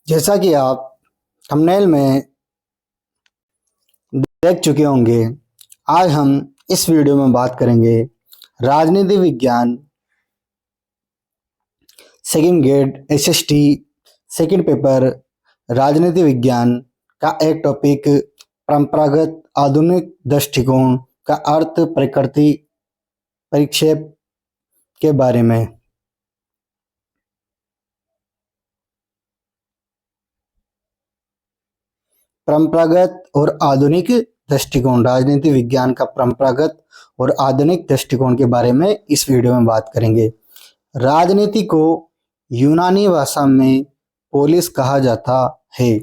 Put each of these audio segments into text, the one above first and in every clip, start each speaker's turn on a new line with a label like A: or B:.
A: जैसा कि आप थंबनेल में देख चुके होंगे, आज हम इस वीडियो में बात करेंगे राजनीति विज्ञान second grade SST second paper राजनीति विज्ञान का एक टॉपिक परंपरागत आधुनिक दृष्टिकोण का अर्थ प्रकृति परिक्षेप के बारे में। परंपरागत और आधुनिक दृष्टिकोण, राजनीति विज्ञान का परंपरागत और आधुनिक दृष्टिकोण के बारे में इस वीडियो में बात करेंगे। राजनीति को यूनानी भाषा में पोलिस कहा जाता है।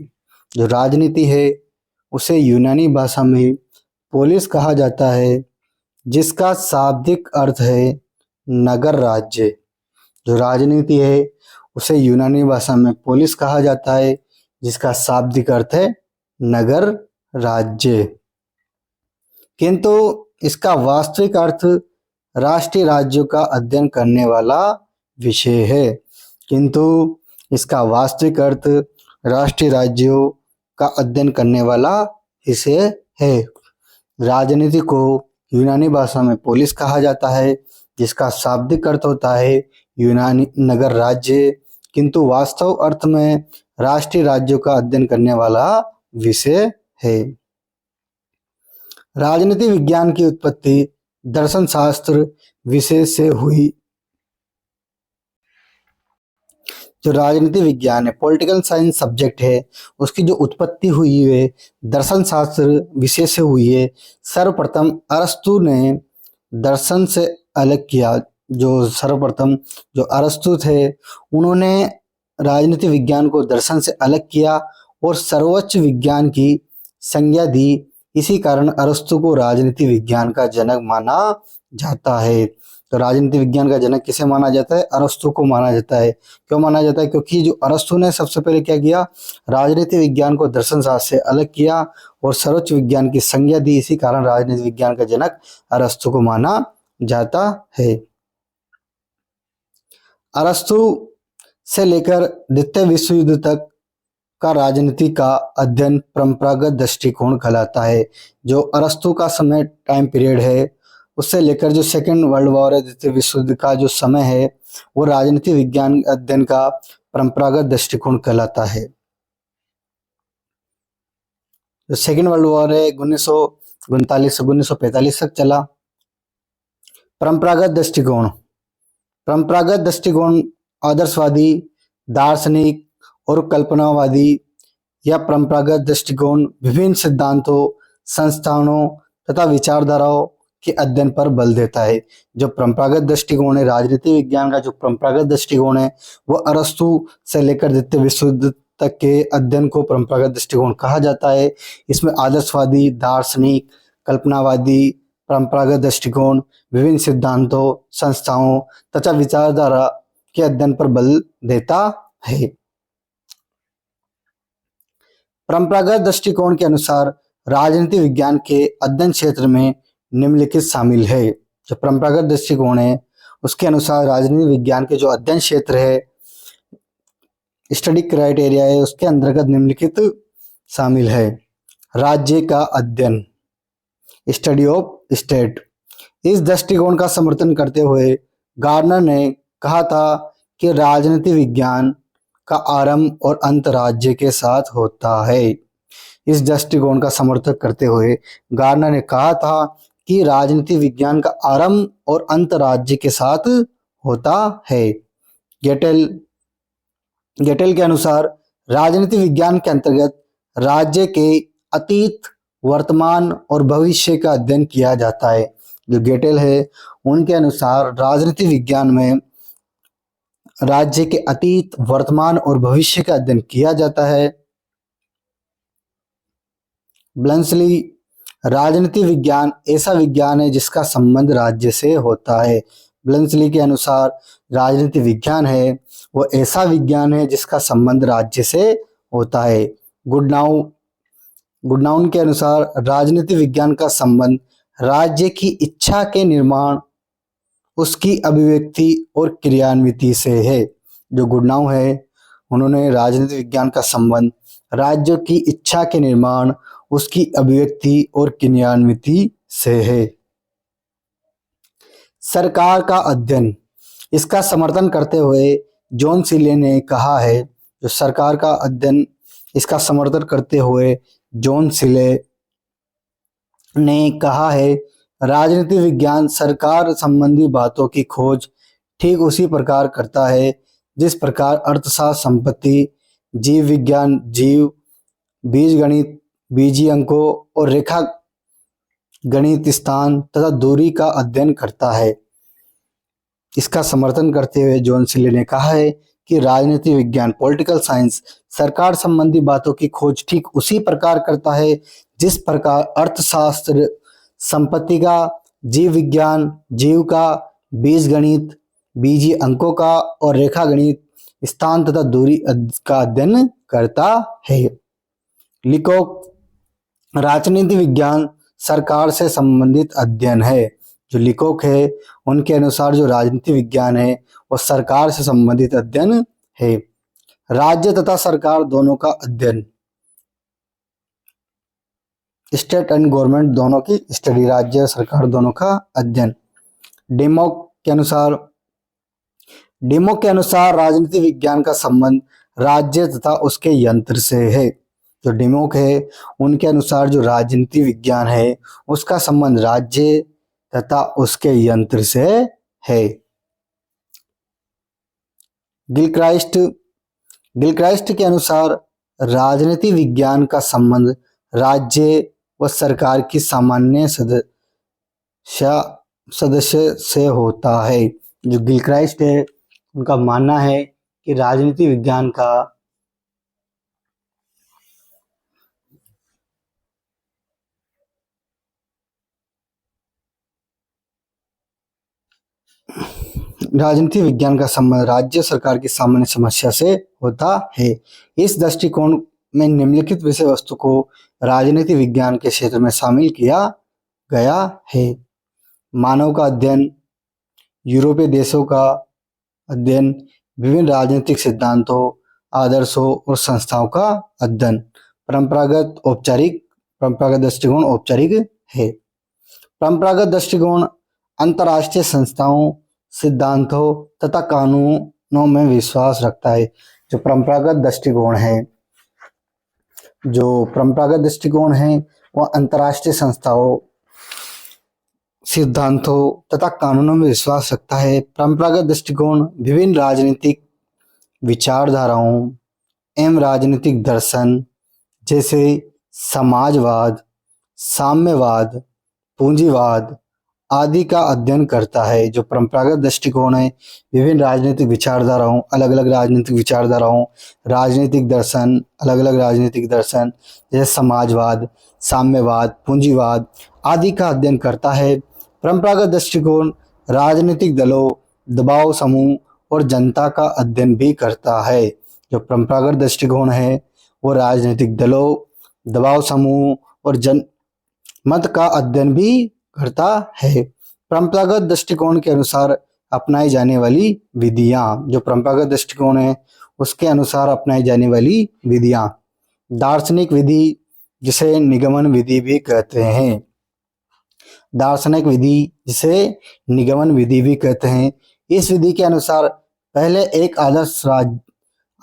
A: जो राजनीति है उसे यूनानी भाषा में पोलिस कहा जाता है, जिसका शाब्दिक अर्थ है नगर राज्य। जो राजनीति है उसे यूनानी भाषा में पोलिस कहा जाता है, जिसका शाब्दिक अर्थ है नगर राज्य। किंतु इसका वास्तविक अर्थ राष्ट्रीय राज्यों का अध्ययन करने वाला विषय है। किंतु इसका वास्तविक अर्थ राष्ट्रीय राज्यों का अध्ययन करने वाला विषय है। राजनीति को यूनानी भाषा में पोलिस कहा जाता है, जिसका शाब्दिक अर्थ होता है यूनानी नगर राज्य, किंतु वास्तव अर्थ में राष्ट्रीय राज्यों का अध्ययन करने वाला विषय है। राजनीति विज्ञान की उत्पत्ति दर्शन शास्त्र विषय से हुई। जो राजनीति विज्ञान है, पॉलिटिकल साइंस सब्जेक्ट है, उसकी जो उत्पत्ति हुई है दर्शन शास्त्र विषय से हुई है। सर्वप्रथम अरस्तु ने दर्शन से अलग किया। सर्वप्रथम जो अरस्तु थे उन्होंने राजनीति विज्ञान को दर्शन से अलग किया और सर्वोच्च विज्ञान की संज्ञा दी। इसी कारण अरस्तु को राजनीति विज्ञान का जनक माना जाता है। तो राजनीति विज्ञान का जनक किसे माना जाता है? अरस्तु को माना जाता है। क्यों माना जाता है? क्योंकि जो अरस्तु ने सबसे पहले क्या किया, राजनीति विज्ञान को दर्शन शास्त्र से अलग किया और सर्वोच्च विज्ञान की संज्ञा दी। इसी कारण राजनीति विज्ञान का जनक अरस्तु को माना जाता है। अरस्तु से लेकर द्वितीय विश्व युद्ध तक का राजनीति का अध्ययन परंपरागत दृष्टिकोण कहलाता है। जो अरस्तु का समय टाइम पीरियड है, उससे लेकर जो सेकेंड वर्ल्ड वॉर है, द्वितीय विश्व युद्ध का जो समय है, वो राजनीति विज्ञान अध्ययन का परंपरागत दृष्टिकोण कहलाता है। जो सेकेंड वर्ल्ड वॉर है 1939 से 1945 तक चला। परंपरागत दृष्टिकोण आदर्शवादी, दार्शनिक और कल्पनावादी या परंपरागत दृष्टिकोण विभिन्न सिद्धांतों, संस्थानों तथा विचारधाराओं के अध्ययन पर बल देता है। जो परंपरागत दृष्टिकोण है, राजनीति विज्ञान का जो परंपरागत दृष्टिकोण है, वो अरस्तु से लेकर द्वितीय विश्व युद्ध तक के अध्ययन को परंपरागत दृष्टिकोण कहा जाता है। इसमें आदर्शवादी, दार्शनिक, कल्पनावादी, परंपरागत दृष्टिकोण विभिन्न सिद्धांतों, संस्थाओं तथा विचारधारा के अध्ययन पर बल देता है। परंपरागत दृष्टिकोण के अनुसार राजनीति विज्ञान के अध्ययन क्षेत्र में निम्नलिखित शामिल है। जो परंपरागत दृष्टिकोण है उसके अनुसार राजनीति विज्ञान के जो अध्ययन क्षेत्र है, स्टडी क्राइटेरिया है, उसके अंतर्गत निम्नलिखित शामिल है। राज्य का अध्ययन, स्टडी ऑफ स्टेट। इस दृष्टिकोण का समर्थन करते हुए गार्डनर ने कहा था कि राजनीति विज्ञान का आरंभ और अंत राज्य के साथ होता है। इस दृष्टिकोण का समर्थन करते हुए गार्डनर ने कहा था कि राजनीति विज्ञान का आरंभ और अंत राज्य के साथ होता है। गेटेल के अनुसार राजनीति विज्ञान के अंतर्गत राज्य के अतीत, वर्तमान और भविष्य का अध्ययन किया जाता है। जो गेटेल है उनके अनुसार राजनीति विज्ञान में राज्य के अतीत, वर्तमान और भविष्य का अध्ययन किया जाता है। ब्लंसली, राजनीति विज्ञान ऐसा विज्ञान है जिसका संबंध राज्य से होता है। ब्लंसली के अनुसार राजनीति विज्ञान है वो ऐसा विज्ञान है जिसका संबंध राज्य से होता है। गुडनाउन के अनुसार राजनीति विज्ञान का संबंध राज्य की इच्छा के निर्माण, उसकी अभिव्यक्ति और क्रियान्विति से है। जो गुडनाउ है उन्होंने राजनीति विज्ञान का संबंध राज्यों की इच्छा के निर्माण, उसकी अभिव्यक्ति और क्रियान्विति से है। सरकार का अध्ययन, इसका समर्थन करते हुए जॉन सीले ने कहा है, जो सरकार का अध्ययन इसका समर्थन करते हुए जॉन सीले ने कहा है, राजनीति विज्ञान सरकार संबंधी बातों की खोज ठीक उसी प्रकार करता है जिस प्रकार अर्थशास्त्र संपत्ति, जीव विज्ञान जीव, बीजगणित बीजीय अंकों और रेखा गणित स्थान तथा दूरी का अध्ययन करता है। इसका समर्थन करते हुए जॉन सीले ने कहा है कि राजनीति विज्ञान पॉलिटिकल साइंस सरकार संबंधी बातों की खोज ठीक उसी प्रकार करता है जिस प्रकार अर्थशास्त्र संपत्ति का, जीव विज्ञान जीव का, बीजगणित बीजीय अंकों का और रेखा गणित स्थान तथा दूरी का अध्ययन करता है। लिखो, राजनीति विज्ञान सरकार से संबंधित अध्ययन है। जो लिकोक है उनके अनुसार जो राजनीति विज्ञान है वो सरकार से संबंधित अध्ययन है। राज्य तथा सरकार दोनों का अध्ययन, स्टेट एंड गवर्नमेंट दोनों की स्टडी, राज्य और सरकार दोनों का अध्ययन। डेमो के अनुसार राजनीति विज्ञान का संबंध राज्य तथा उसके यंत्र से है। जो डेमोक है उनके अनुसार जो राजनीति विज्ञान है उसका संबंध राज्य तथा उसके यंत्र से है। गिलक्राइस्ट के अनुसार राजनीति विज्ञान का संबंध राज्य व सरकार की सामान्य सदस्य से होता है। जो गिलक्राइस्ट है उनका मानना है कि राजनीति विज्ञान का संबंध राज्य सरकार की सामान्य समस्या से होता है। इस दृष्टिकोण में निम्नलिखित विषय वस्तु को राजनीति विज्ञान के क्षेत्र में शामिल किया गया है। मानव का अध्ययन, यूरोपीय देशों का अध्ययन, विभिन्न राजनीतिक सिद्धांतों, आदर्शों और संस्थाओं का अध्ययन। परंपरागत दृष्टिकोण औपचारिक है। परंपरागत दृष्टिकोण अंतर्राष्ट्रीय संस्थाओं, सिद्धांतों तथा कानूनों में विश्वास रखता है। जो परंपरागत दृष्टिकोण है वो अंतर्राष्ट्रीय संस्थाओं, सिद्धांतों तथा कानूनों में विश्वास रखता है। परंपरागत दृष्टिकोण विभिन्न राजनीतिक विचारधाराओं एवं राजनीतिक दर्शन जैसे समाजवाद, साम्यवाद, पूंजीवाद आदि का अध्ययन करता है। जो परंपरागत दृष्टिकोण है विभिन्न राजनीतिक विचारधाराओं, अलग अलग राजनीतिक विचारधाराओं, राजनीतिक दर्शन, अलग अलग राजनीतिक दर्शन जैसे समाजवाद, साम्यवाद, पूंजीवाद आदि का अध्ययन करता है। परंपरागत दृष्टिकोण राजनीतिक दलों, दबाव समूह और जनता का अध्ययन भी करता है। जो परंपरागत दृष्टिकोण है वो राजनीतिक दलों, दबाव समूह और जनमत का अध्ययन भी करता है। परंपरागत दृष्टिकोण के अनुसार अपनाई जाने वाली विधियां, जो परंपरागत दृष्टिकोण है उसके अनुसार अपनाई जाने वाली विधियां, दार्शनिक विधि जिसे निगमन विधि भी कहते हैं। दार्शनिक विधि जिसे निगमन विधि भी कहते हैं। इस विधि के अनुसार पहले एक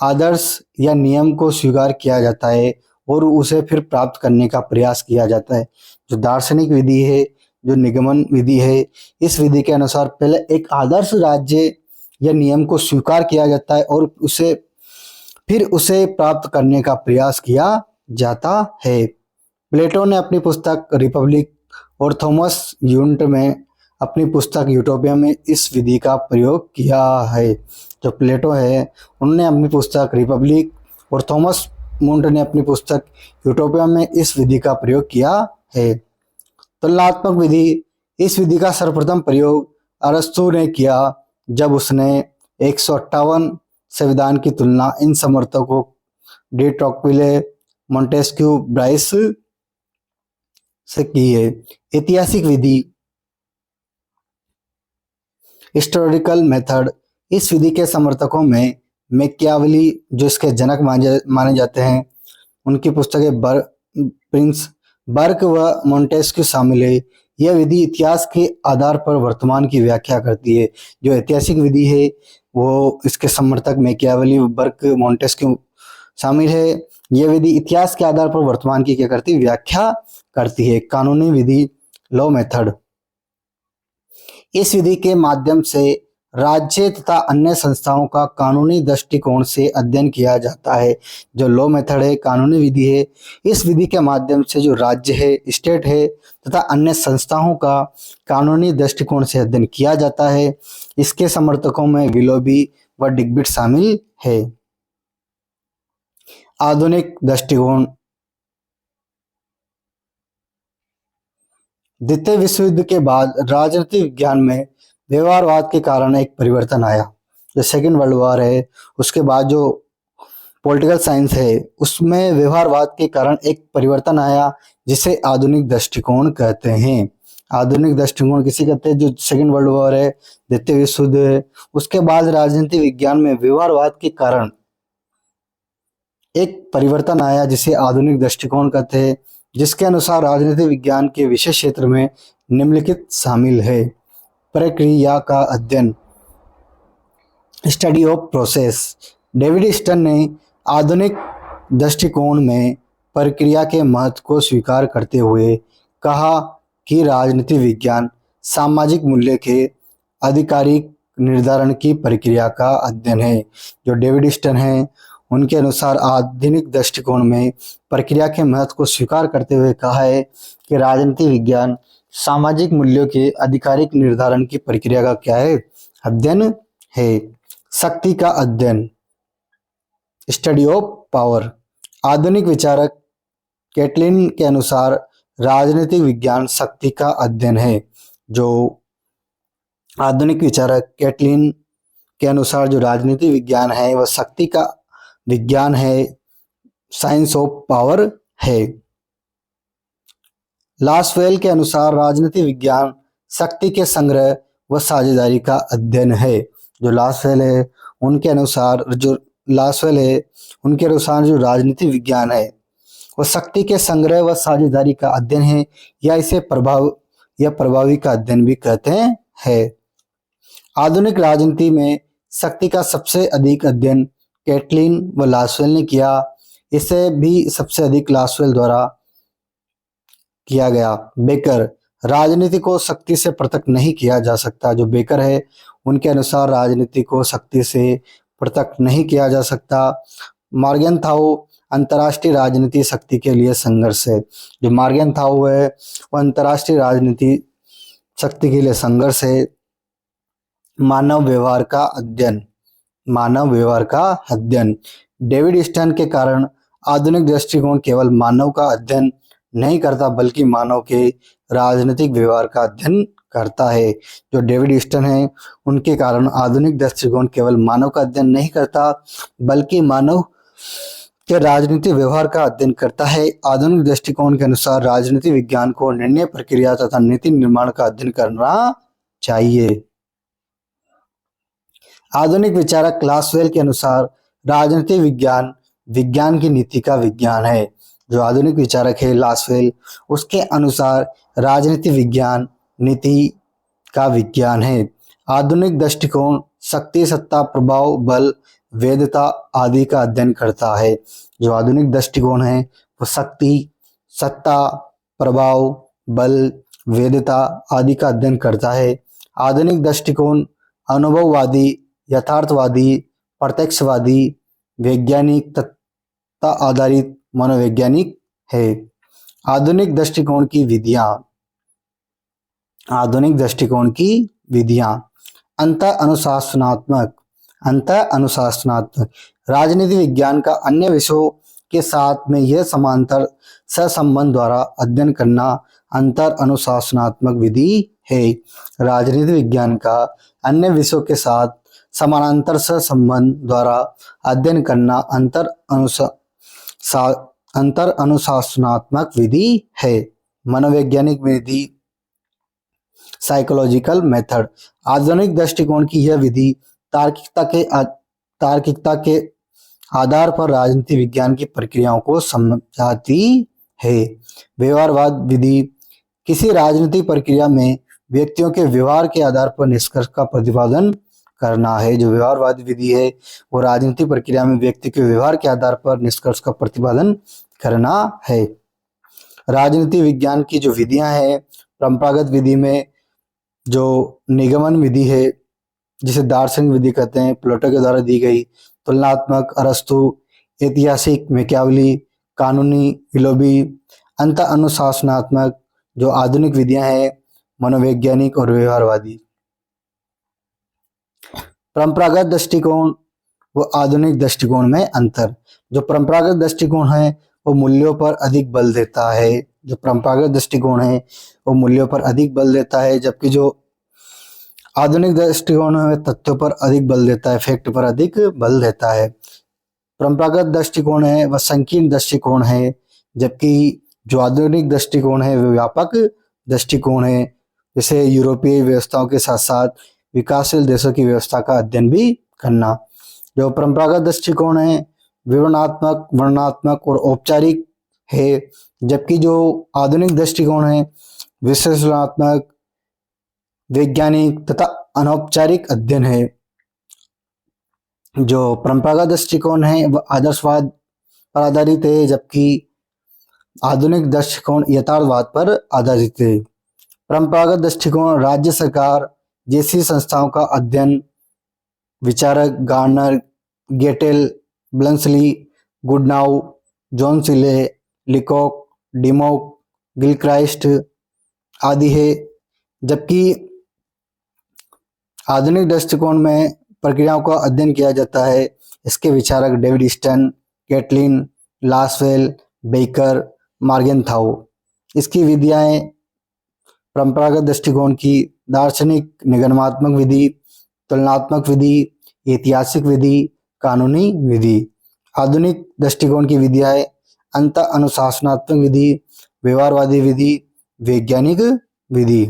A: आदर्श या नियम को स्वीकार किया जाता है और उसे फिर प्राप्त करने का प्रयास किया जाता है। जो दार्शनिक विधि है, जो निगमन विधि है, इस विधि के अनुसार पहले एक आदर्श राज्य या नियम को स्वीकार किया जाता है और उसे प्राप्त करने का प्रयास किया जाता है। प्लेटो ने अपनी पुस्तक रिपब्लिक और थॉमस यूनिट में अपनी पुस्तक यूटोपिया में इस विधि का प्रयोग किया है। जो प्लेटो है उन्होंने अपनी पुस्तक रिपब्लिक और थॉमस यूनिट ने अपनी पुस्तक यूटोपिया में इस विधि का प्रयोग किया है। तुलनात्मक विधि, इस विधि का सर्वप्रथम प्रयोग अरस्तु ने किया जब उसने 158 संविधान की तुलना इन समर्थकों डी टॉकविले, मोंटेस्क्यू, ब्राइस से की है। ऐतिहासिक विधि, हिस्टोरिकल मेथड, इस विधि के समर्थकों में मैकियावेली जो इसके जनक माने जाते हैं, उनकी पुस्तकें प्रिंस बर्क व मोंटेस्क्यू शामिल है। यह विधि इतिहास के आधार पर वर्तमान की व्याख्या करती है। जो ऐतिहासिक विधि है वो इसके समर्थक मैकियावेली, बर्क, मोंटेस्क्यू शामिल है। यह विधि इतिहास के आधार पर वर्तमान की क्या करती है, व्याख्या करती है। कानूनी विधि, लॉ मेथड। इस विधि के माध्यम से राज्य तथा अन्य संस्थाओं का कानूनी दृष्टिकोण से अध्ययन किया जाता है। जो लॉ मेथड है, कानूनी विधि है, इस विधि के माध्यम से जो राज्य है, स्टेट है तथा अन्य संस्थाओं का कानूनी दृष्टिकोण से अध्ययन किया जाता है। इसके समर्थकों में विलोबी व डिग्बिट शामिल है। आधुनिक दृष्टिकोण। द्वितीय विश्व युद्ध के बाद राजनीति विज्ञान में व्यवहारवाद के कारण एक परिवर्तन आया। जो सेकेंड वर्ल्ड वॉर है उसके बाद जो पॉलिटिकल साइंस है उसमें व्यवहारवाद के कारण एक परिवर्तन आया, जिसे आधुनिक दृष्टिकोण कहते हैं। आधुनिक दृष्टिकोण किसी कहते हैं? जो सेकेंड वर्ल्ड वॉर है, द्वितीय विश्व युद्ध है, उसके बाद राजनीति विज्ञान में व्यवहारवाद के कारण एक परिवर्तन आया जिसे आधुनिक दृष्टिकोण कहते हैं, जिसके अनुसार राजनीति विज्ञान के विशेष क्षेत्र में निम्नलिखित शामिल है। प्रक्रिया का अध्ययन, study of process. David stern ने आधुनिक दृष्टिकोण में प्रक्रिया के महत्व को स्वीकार करते हुए कहा कि राजनीति विज्ञान सामाजिक मूल्य के आधिकारिक निर्धारण की प्रक्रिया का अध्ययन है। जो डेविड स्टर्न है उनके अनुसार आधुनिक दृष्टिकोण में प्रक्रिया के महत्व को स्वीकार करते हुए कहा है कि राजनीति विज्ञान सामाजिक मूल्यों के आधिकारिक निर्धारण की प्रक्रिया का क्या है, अध्ययन है। शक्ति का अध्ययन, स्टडी ऑफ पावर। आधुनिक विचारक कैटलिन के अनुसार राजनीतिक विज्ञान शक्ति का अध्ययन है। जो आधुनिक विचारक कैटलिन के अनुसार जो राजनीति विज्ञान है वह शक्ति का विज्ञान है, साइंस ऑफ पावर है। लासवेल के अनुसार राजनीति विज्ञान शक्ति के संग्रह व साझेदारी का अध्ययन है। जो लासवेल है उनके अनुसार जो राजनीति विज्ञान है वह शक्ति के संग्रह व साझेदारी का अध्ययन है, या इसे प्रभावी का अध्ययन भी कहते हैं। आधुनिक राजनीति में शक्ति का सबसे अधिक अध्ययन कैटलिन व लासवेल ने किया। इसे भी सबसे अधिक लासवेल द्वारा किया गया। बेकर, राजनीति को शक्ति से पृथक नहीं किया जा सकता। जो बेकर है उनके अनुसार राजनीति को शक्ति से पृथक नहीं किया जा सकता। मॉर्गेनथाउ, अंतर्राष्ट्रीय राजनीति शक्ति के लिए संघर्ष है। जो मॉर्गेनथाउ है वह अंतर्राष्ट्रीय राजनीति शक्ति के लिए संघर्ष है। मानव व्यवहार का अध्ययन। डेविड स्टर्न के कारण आधुनिक दृष्टिकोण केवल मानव का अध्ययन नहीं करता बल्कि मानव के राजनीतिक व्यवहार का अध्ययन करता है। जो डेविड स्टर्न है उनके कारण आधुनिक दृष्टिकोण केवल मानव का अध्ययन नहीं करता बल्कि मानव के राजनीतिक व्यवहार का अध्ययन करता है। आधुनिक दृष्टिकोण के अनुसार राजनीति विज्ञान को निर्णय प्रक्रिया तथा नीति निर्माण का अध्ययन करना चाहिए। आधुनिक विचारक लासवेल के अनुसार राजनीति विज्ञान विज्ञान की नीति का विज्ञान है। जो आधुनिक विचारक है लासवेल, उसके अनुसार राजनीति विज्ञान नीति का विज्ञान है। आधुनिक दृष्टिकोण शक्ति, सत्ता, प्रभाव, बल, वैधता आदि का अध्ययन करता है। जो आधुनिक दृष्टिकोण है वो शक्ति, सत्ता, प्रभाव, बल, वैधता आदि का अध्ययन करता है। आधुनिक दृष्टिकोण अनुभववादी, यथार्थवादी, प्रत्यक्षवादी, वैज्ञानिक तथा आधारित मनोवैज्ञानिक है। आधुनिक दृष्टिकोण की विधियां। अंतर अनुशासनात्मक। राजनीति विज्ञान का अन्य विषयों के साथ में यह समांतर सहसंबंध द्वारा अध्ययन करना अंतर अनुशासनात्मक विधि है। राजनीति विज्ञान का अन्य विषयों के साथ समानांतर सहसंबंध द्वारा अध्ययन करना अंतर अनुशासनात्मक विधि है। मनोवैज्ञानिक विधि, साइकोलॉजिकल मेथड। आधुनिक दृष्टिकोण की यह विधि तार्किकता तार्किकता के आधार पर राजनीति विज्ञान की प्रक्रियाओं को समझाती है। व्यवहारवाद विधि किसी राजनीतिक प्रक्रिया में व्यक्तियों के व्यवहार के आधार पर निष्कर्ष का प्रतिपादन करना है। जो व्यवहारवादी विधि है वो राजनीतिक प्रक्रिया में व्यक्ति के व्यवहार के आधार पर निष्कर्ष का प्रतिपादन करना है। राजनीति विज्ञान की जो विधियां हैं, परंपरागत विधि में जो निगमन विधि है जिसे दार्शनिक विधि कहते हैं, प्लेटो के द्वारा दी गई, तुलनात्मक अरस्तु, ऐतिहासिक मैकियावली, कानूनी विलोबी, अंत अनुशासनात्मक जो आधुनिक विधियां हैं, मनोवैज्ञानिक और व्यवहारवादी। परंपरागत दृष्टिकोण व आधुनिक दृष्टिकोण में अंतर। जो परंपरागत दृष्टिकोण है वो मूल्यों पर अधिक बल देता है। जो परंपरागत दृष्टिकोण है वो मूल्यों पर अधिक बल देता है, जबकि जो आधुनिक दृष्टिकोण है तथ्यों पर अधिक बल देता है, फैक्ट पर अधिक बल देता है। परंपरागत दृष्टिकोण है वह संकीर्ण दृष्टिकोण है, जबकि जो आधुनिक दृष्टिकोण है वह व्यापक दृष्टिकोण है। जैसे यूरोपीय व्यवस्थाओं के साथ साथ विकासशील देशों की व्यवस्था का अध्ययन भी करना। जो परंपरागत दृष्टिकोण है विवरणात्मक, वर्णनात्मक और औपचारिक है, जबकि जो आधुनिक दृष्टिकोण है विश्लेषणात्मक, वैज्ञानिक तथा अनौपचारिक अध्ययन है। जो परंपरागत दृष्टिकोण है वह आदर्शवाद पर आधारित है, जबकि आधुनिक दृष्टिकोण यथार्थवाद पर आधारित है। परंपरागत दृष्टिकोण राज्य सरकार जैसी संस्थाओं का अध्ययन विचारक गार्नर, गेटेल, ब्लंसली, गुडनाउ, जॉन सिले, लिकॉक, डिमोक, गिलक्राइस्ट आदि है, जबकि आधुनिक दृष्टिकोण में प्रक्रियाओं का अध्ययन किया जाता है। इसके विचारक David Easton, Catlin, Lasswell, Baker, Morgenthau. इसकी विधियाएं परंपरागत दृष्टिकोण की दार्शनिक निगमनात्मक विधि, तुलनात्मक विधि, ऐतिहासिक विधि, कानूनी विधि। आधुनिक दृष्टिकोण की विधियाएं अंत अनुशासनात्मक विधि, व्यवहारवादी विधि, वैज्ञानिक विधि।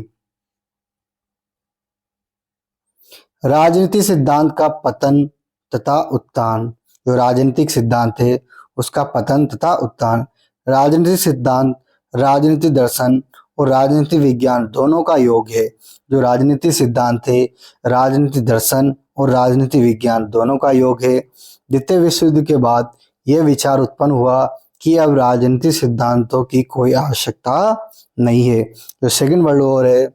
A: राजनीति सिद्धांत का पतन तथा उत्थान। जो राजनीतिक सिद्धांत है उसका पतन तथा उत्थान। राजनीतिक सिद्धांत राजनीति दर्शन और राजनीति विज्ञान दोनों का योग है। जो राजनीति सिद्धांत है राजनीति दर्शन और राजनीति विज्ञान दोनों का योग है। द्वितीय विश्व युद्ध के बाद यह विचार उत्पन्न हुआ कि अब राजनीतिक सिद्धांतों की कोई आवश्यकता नहीं है। जो सेकेंड वर्ल्ड वॉर है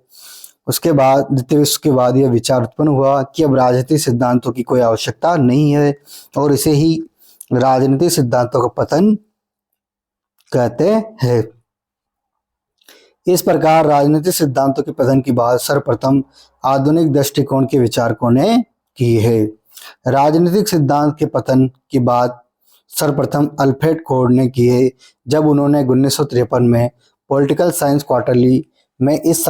A: उसके बाद, द्वितीय विश्व के बाद यह विचार उत्पन्न हुआ कि अब राजनीतिक सिद्धांतों की कोई आवश्यकता नहीं है और इसे ही राजनीतिक सिद्धांतों का पतन कहते हैं। इस प्रकार राजनीतिक सिद्धांतों के पतन की बात सर्वप्रथम आधुनिक दृष्टिकोण के विचारकों ने की है। राजनीतिक सिद्धांत के पतन की बात सर्वप्रथम अल्फ्रेड कोड ने की है, जब उन्होंने 1953 में पॉलिटिकल साइंस क्वार्टरली में इस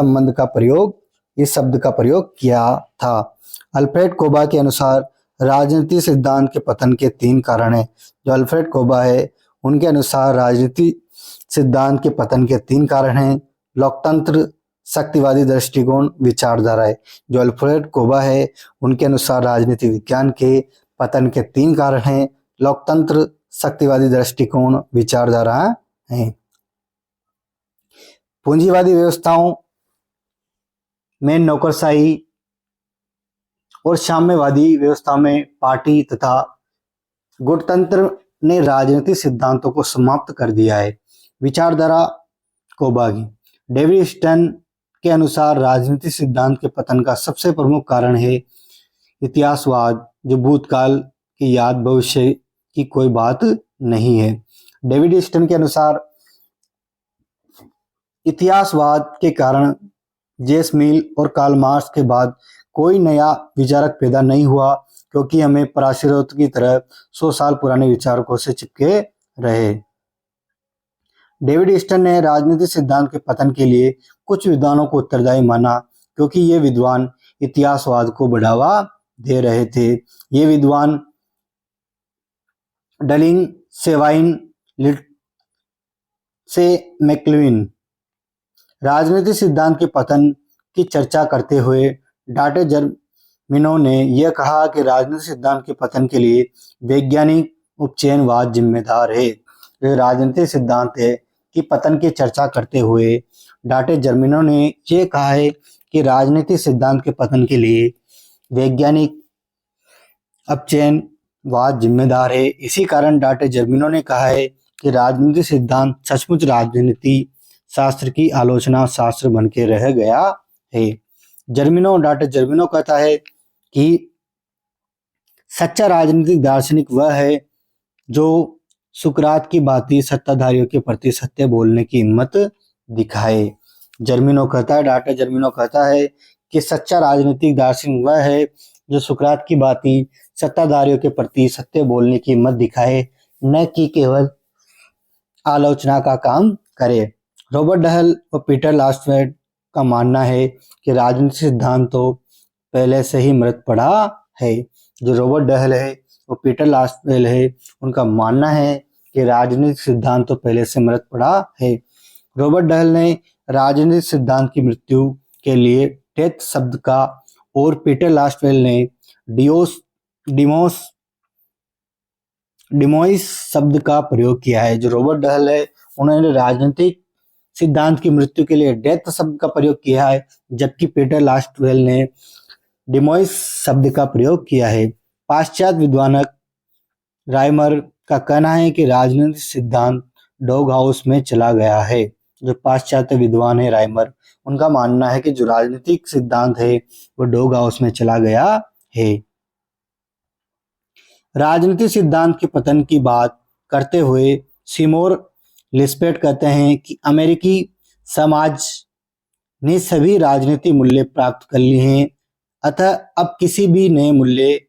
A: शब्द का प्रयोग किया था। अल्फ्रेड कोबा के अनुसार राजनीतिक सिद्धांत के पतन के 3 कारण हैं। जो अल्फ्रेड कोबा है उनके अनुसार राजनीतिक सिद्धांत के पतन के 3 कारण हैं। लोकतंत्र, शक्तिवादी दृष्टिकोण, विचारधाराएं। जो अल्फ्रेड कोबा है उनके अनुसार राजनीति विज्ञान के पतन के 3 कारण हैं। लोकतंत्र, शक्तिवादी दृष्टिकोण, विचारधारा हैं। पूंजीवादी व्यवस्थाओं में नौकरशाही और साम्यवादी व्यवस्था में पार्टी तथा गुटतंत्र ने राजनीतिक सिद्धांतों को समाप्त कर दिया है। विचारधारा कोबा की। डेविड स्टन के अनुसार राजनीतिक सिद्धांत के पतन का सबसे प्रमुख कारण है इतिहासवाद, जो भूतकाल की याद भविष्य की कोई बात नहीं है। डेविड स्टन के अनुसार इतिहासवाद के कारण जेम्स मिल और कार्ल मार्क्स के बाद कोई नया विचारक पैदा नहीं हुआ, क्योंकि हमें प्राचीनों की तरह 100 साल पुराने विचारकों से चिपके रहे। डेविड स्टन ने राजनीतिक सिद्धांत के पतन के लिए कुछ विद्वानों को उत्तरदायी माना, क्योंकि ये विद्वान इतिहासवाद को बढ़ावा दे रहे थे। ये विद्वान डलिंग, सेवाइन, लिंडसे, मैक्लुइन। राजनीतिक सिद्धांत के पतन की चर्चा करते हुए डॉक्टर मिनो ने यह कहा कि राजनीतिक सिद्धांत के पतन के लिए वैज्ञानिक उपचयनवाद जिम्मेदार है। जो राजनीतिक सिद्धांत है कि पतन की चर्चा करते हुए डॉक्टर जर्मिनो ने यह कहा है कि राजनीतिक सिद्धांत के पतन के लिए वैज्ञानिक अपचयनवाद जिम्मेदार है। इसी कारण डॉक्टर जर्मिनो ने कहा है कि राजनीतिक सिद्धांत सचमुच राजनीति शास्त्र की आलोचना शास्त्र बन के रह गया है। डॉक्टर जर्मिनो कहता है कि सच्चा राजनीतिक दार्शनिक वह है जो सुकरात की भांति सत्ताधारियों के प्रति सत्य बोलने की हिम्मत दिखाए। डॉक्टर जर्मिनो कहता है कि सच्चा राजनीतिक दार्शनिक वह है जो सुकरात की भांति सत्ताधारियों के प्रति सत्य बोलने की हिम्मत दिखाए, न कि केवल आलोचना का काम करे। रॉबर्ट डहल और पीटर लास्टवेट का मानना है कि राजनीतिक सिद्धांत तो पहले से ही मृत पड़ा है। जो रॉबर्ट डहल है और पीटर लास्टवेल है, उनका मानना है कि राजनीतिक सिद्धांत तो पहले से मृत पड़ा है। रॉबर्ट डहल ने राजनीतिक सिद्धांत की मृत्यु के लिए डेथ शब्द का और पीटर लास्टवेल ने डिमोइस शब्द का प्रयोग किया है। जो रॉबर्ट डहल है, उन्होंने राजनीतिक सिद्धांत की मृत्यु के लिए डेथ शब्द का प्रयोग किया है, जबकि पीटर लास्टवेल ने डिमोइस शब्द का प्रयोग किया है। पाश्चात्य विद्वानक राइमर का कहना है कि राजनीतिक सिद्धांत डॉग हाउस में चला गया है। जो पाश्चात्य विद्वान है राइमर, उनका मानना है कि जो राजनीतिक सिद्धांत है वो डॉग हाउस में चला गया है। राजनीतिक सिद्धांत के पतन की बात करते हुए सिमोर लिस्पेट कहते हैं कि अमेरिकी समाज ने सभी राजनीतिक मूल्य प्राप्त कर लिए हैं, अतः अब किसी भी नए मूल्य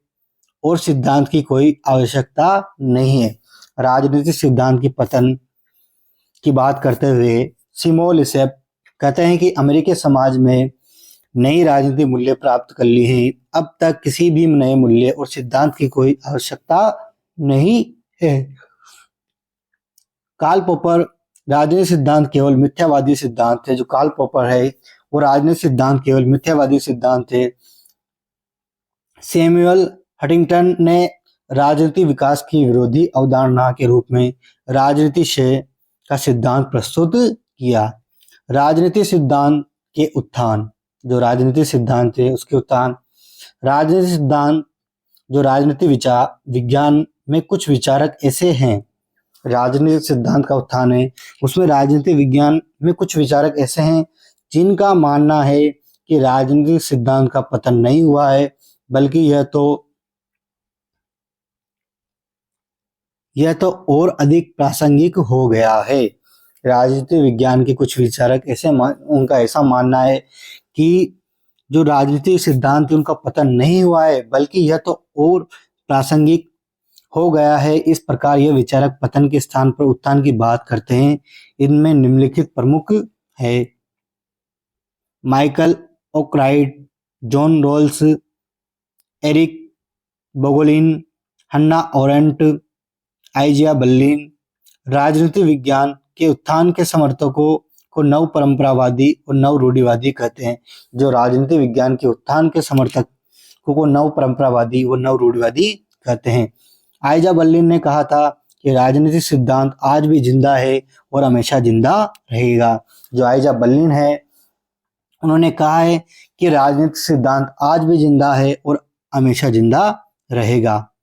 A: और सिद्धांत की कोई आवश्यकता नहीं है। राजनीतिक सिद्धांत के पतन की बात करते हुए सिमोर लिस्पेट कहते हैं कि अमेरिकी समाज में नई राजनीतिक मूल्य प्राप्त कर लिए हैं, अब तक किसी भी नए मूल्य और सिद्धांत की कोई आवश्यकता नहीं है। कार्ल पॉपर राजनीतिक सिद्धांत केवल मिथ्यावादी सिद्धांत है। जो कार्ल पॉपर है वो राजनीतिक सिद्धांत केवल मिथ्यावादी सिद्धांत है। सैमुअल हंटिंगटन ने राजनीतिक विकास की विरोधी अवधारणा के रूप में राजनीति से का सिद्धांत प्रस्तुत किया। राजनीतिक सिद्धांत के उत्थान, जो राजनीतिक सिद्धांत है उसके उत्थान। राजनीतिक सिद्धांत जो राजनीतिक विज्ञान में कुछ विचारक ऐसे हैं, राजनीतिक सिद्धांत का उत्थान है उसमें राजनीतिक विज्ञान में कुछ विचारक ऐसे हैं जिनका मानना है कि राजनीतिक सिद्धांत का पतन नहीं हुआ है, बल्कि यह तो और अधिक प्रासंगिक हो गया है। राजनीतिक विज्ञान के कुछ विचारक उनका ऐसा मानना है कि जो राजनीतिक सिद्धांत उनका पतन नहीं हुआ है, बल्कि यह तो और प्रासंगिक हो गया है। इस प्रकार यह विचारक पतन के स्थान पर उत्थान की बात करते हैं। इनमें निम्नलिखित प्रमुख है: माइकल ओक्राइट, जॉन रोल्स, एरिक बोगोलिन, हन्ना ओरेंट, आइजिया बर्लिन। राजनीतिक विज्ञान के उत्थान के समर्थकों को नव परंपरावादी और नव रूढ़िवादी कहते हैं। जो राजनीतिक विज्ञान के उत्थान के समर्थकों को नव परंपरावादी और नव रूढ़िवादी कहते हैं। आइजा बर्लिन ने कहा था कि राजनीतिक सिद्धांत आज भी जिंदा है और हमेशा जिंदा रहेगा। जो आइजा बर्लिन है, उन्होंने कहा है कि राजनीतिक सिद्धांत आज भी जिंदा है और हमेशा जिंदा रहेगा।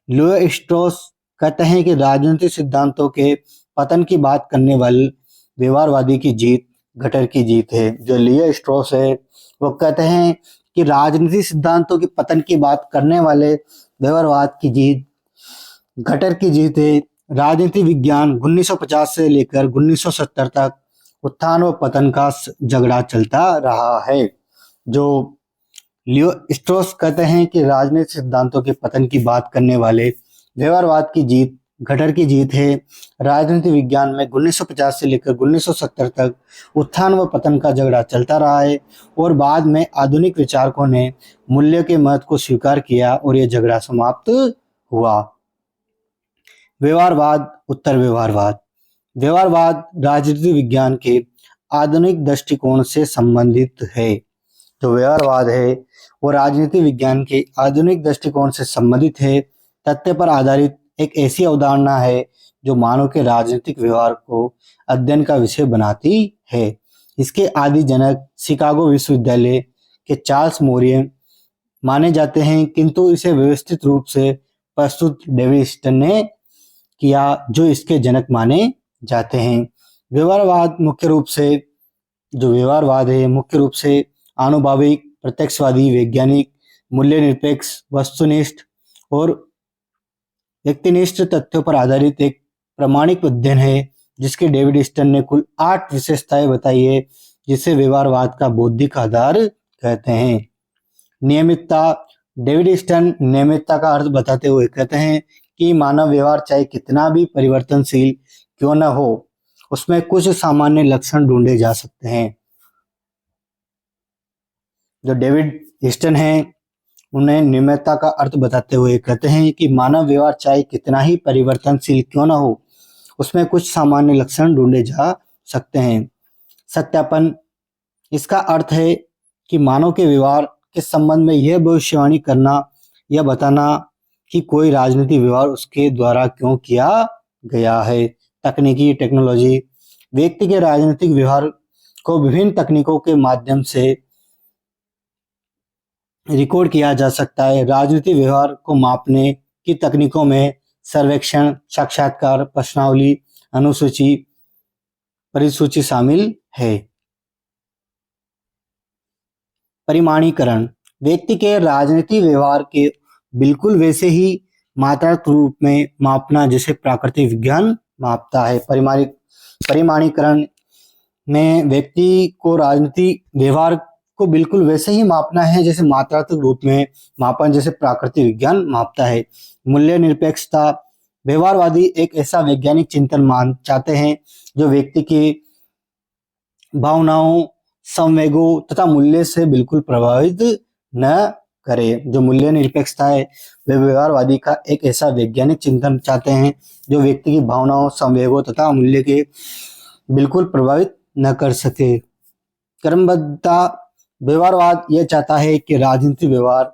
A: लियो स्ट्रॉस कहते हैं कि राजनीतिक सिद्धांतों के पतन की बात करने वाले व्यवहारवादी की जीत गटर की जीत है। जो लियो स्ट्रॉस है वो कहते हैं कि राजनीतिक सिद्धांतों के पतन की बात करने वाले व्यवहारवाद की जीत गटर की जीत है। राजनीतिक विज्ञान 1950 से लेकर 1970 तक उत्थान व पतन का झगड़ा चलता रहा है। जो लियो स्ट्रॉस कहते हैं कि राजनीतिक सिद्धांतों के पतन की बात करने वाले व्यवहारवाद की जीत गटर की जीत है। राजनीतिक विज्ञान में 1950 से लेकर 1970 तक उत्थान व पतन का झगड़ा चलता रहा है और बाद में आधुनिक विचारकों ने मूल्य के महत्व को स्वीकार किया और यह झगड़ा समाप्त हुआ। व्यवहारवाद, उत्तर व्यवहारवाद। व्यवहारवाद राजनीतिक विज्ञान के आधुनिक दृष्टिकोण से संबंधित है। जो व्यवहारवाद है वो राजनीति विज्ञान के आधुनिक दृष्टिकोण से संबंधित है। तथ्य पर आधारित एक ऐसी अवधारणा है जो मानव के राजनीतिक व्यवहार को अध्ययन का विषय बनाती है। इसके आदि जनक शिकागो विश्वविद्यालय के चार्ल्स मोरियन माने जाते हैं, किंतु इसे व्यवस्थित रूप से प्रस्तुत डेविड ईस्टन ने किया, जो इसके जनक माने जाते हैं। व्यवहारवाद है मुख्य रूप से आनुभाविक, प्रत्यक्षवादी, वैज्ञानिक, मूल्य निरपेक्ष, वस्तुनिष्ठ और व्यक्तिनिष्ठ तथ्यों पर आधारित एक प्रामाणिक अध्ययन है, जिसके डेविड ईस्टन ने कुल 8 विशेषताएं बताई है, जिसे व्यवहारवाद का बौद्धिक आधार कहते हैं। नियमितता। डेविड ईस्टन नियमितता का अर्थ बताते हुए कहते हैं कि मानव व्यवहार चाहे कितना भी परिवर्तनशील क्यों न हो, उसमें कुछ सामान्य लक्षण ढूंढे जा सकते हैं। जो डेविड ईस्टन हैं, उन्हें नियमितता का अर्थ बताते हुए कहते हैं कि मानव व्यवहार चाहे कितना ही परिवर्तनशील क्यों न हो, उसमें कुछ सामान्य लक्षण ढूंढे जा सकते हैं। सत्यापन। इसका अर्थ है कि मानव के व्यवहार के संबंध में यह भविष्यवाणी करना या बताना कि कोई राजनीतिक व्यवहार उसके द्वारा क्यों किया गया है। तकनीकी टेक्नोलॉजी। व्यक्ति के राजनीतिक व्यवहार को विभिन्न तकनीकों के माध्यम से रिकॉर्ड किया जा सकता है। राजनीतिक व्यवहार को मापने की तकनीकों में सर्वेक्षण, साक्षात्कार, प्रश्नावली, अनुसूची, परिसूची शामिल है। परिमाणीकरण। व्यक्ति के राजनीतिक व्यवहार के बिल्कुल वैसे ही मात्रात्मक रूप में मापना जैसे प्राकृतिक विज्ञान मापता है। परिमाणीकरण में व्यक्ति को राजनीतिक व्यवहार को बिल्कुल वैसे ही मापना है जैसे मात्रात्मक रूप में मापन जैसे प्राकृतिक विज्ञान मापता है। मूल्य निरपेक्षता। व्यवहारवादी एक ऐसा वैज्ञानिक चिंतन मान चाहते हैं जो व्यक्ति की भावनाओं, संवेगों तथा मूल्य से बिल्कुल प्रभावित न करे। जो मूल्य निरपेक्षता है, वे व्यवहारवादी का एक ऐसा वैज्ञानिक चिंतन चाहते हैं जो व्यक्ति की भावनाओं, संवेगों तथा मूल्य के बिल्कुल प्रभावित न कर सके। क्रमबद्धता। व्यवहारवाद यह चाहता है कि राजनीतिक व्यवहार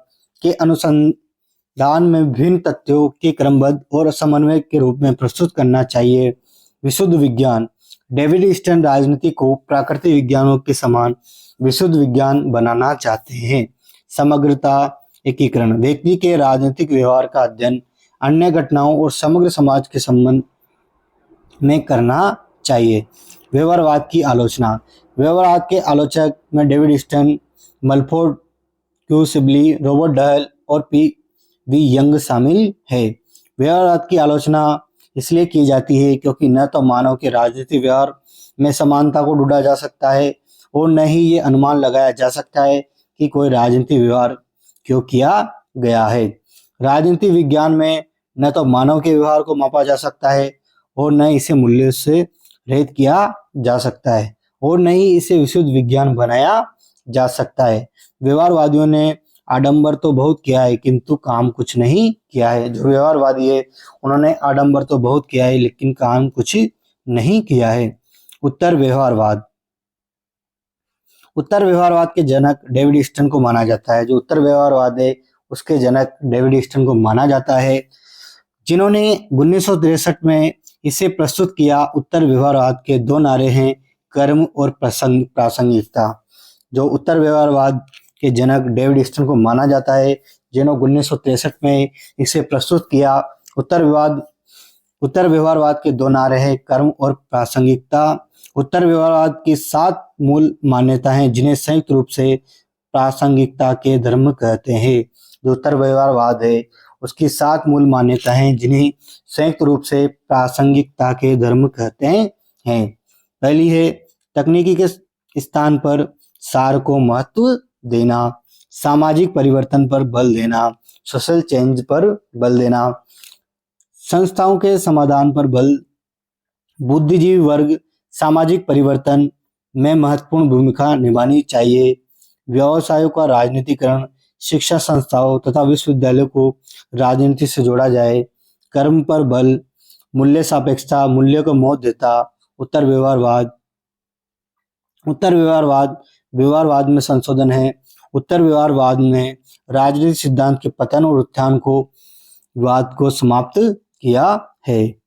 A: के अनुसंधान में विभिन्न तथ्यों के क्रमबद्ध और समन्वय के रूप में प्रस्तुत करना चाहिए। विशुद्ध विज्ञान। डेविड ईस्टन राजनीति को प्राकृतिक विज्ञानों के समान विशुद्ध विज्ञान बनाना चाहते हैं। समग्रता, एकीकरण। व्यक्ति के राजनीतिक व्यवहार का अध्ययन अन्य घटनाओं और समग्र समाज के संबंध में करना चाहिए। व्यवहारवाद की आलोचना। व्यवहारवाद के आलोचक में David Easton, Mulford, Q Sibley, Robert Dahl और पी.वी. यंग शामिल है। व्यवहारवाद की आलोचना इसलिए की जाती है क्योंकि न तो मानव के राजनीतिक व्यवहार में समानता को ढूंढा जा सकता है और न ही ये अनुमान लगाया जा सकता है कि कोई राजनीतिक व्यवहार क्यों किया गया है। राजनीतिक विज्ञान में न तो मानव के व्यवहार को मापा जा सकता है और न इसे मूल्य से रहित किया जा सकता है और न ही इसे विशुद्ध विज्ञान बनाया जा सकता है। व्यवहारवादियों ने आडंबर तो बहुत किया है किंतु काम कुछ नहीं किया है। जो व्यवहारवादी है उन्होंने आडंबर तो बहुत किया है लेकिन काम कुछ नहीं किया है। उत्तर व्यवहारवाद। उत्तर व्यवहारवाद के जनक डेविड ईस्टन को माना जाता है। जो उत्तर व्यवहारवाद है उसके जनक डेविड ईस्टन को माना जाता है, जिन्होंने 1963 में इसे प्रस्तुत किया। उत्तर व्यवहारवाद के 2 नारे हैं, कर्म और प्रासंगिकता। जो उत्तर व्यवहारवाद के जनक डेविड ईस्टन को माना जाता है, जिन्होंने 1963 में इसे प्रस्तुत किया। उत्तर व्यवहारवाद के 2 नारे हैं, कर्म और प्रासंगिकता। उत्तर व्यवहारवाद की 7 मूल मान्यता हैं जिन्हें संयुक्त रूप से प्रासंगिकता के धर्म कहते हैं। जो उत्तर व्यवहारवाद है उसकी 7 मूल मान्यता हैं जिन्हें संयुक्त रूप से प्रासंगिकता के धर्म कहते हैं। पहली है तकनीकी के स्थान पर सार को महत्व देना, सामाजिक परिवर्तन पर बल देना, सोशल चेंज पर बल देना, संस्थाओं के समाधान पर बल, बुद्धिजीवी वर्ग सामाजिक परिवर्तन में महत्वपूर्ण भूमिका निभानी चाहिए, व्यवसायों का राजनीतिकरण, शिक्षा संस्थाओं तथा विश्वविद्यालयों को राजनीति से जोड़ा जाए, कर्म पर बल, मूल्य सापेक्षता, मूल्य को महत्व देता। उत्तर व्यवहारवाद व्यवहारवाद में संशोधन है उत्तर व्यवहारवाद ने राजनीतिक सिद्धांत के पतन और उत्थान को वाद को समाप्त किया है।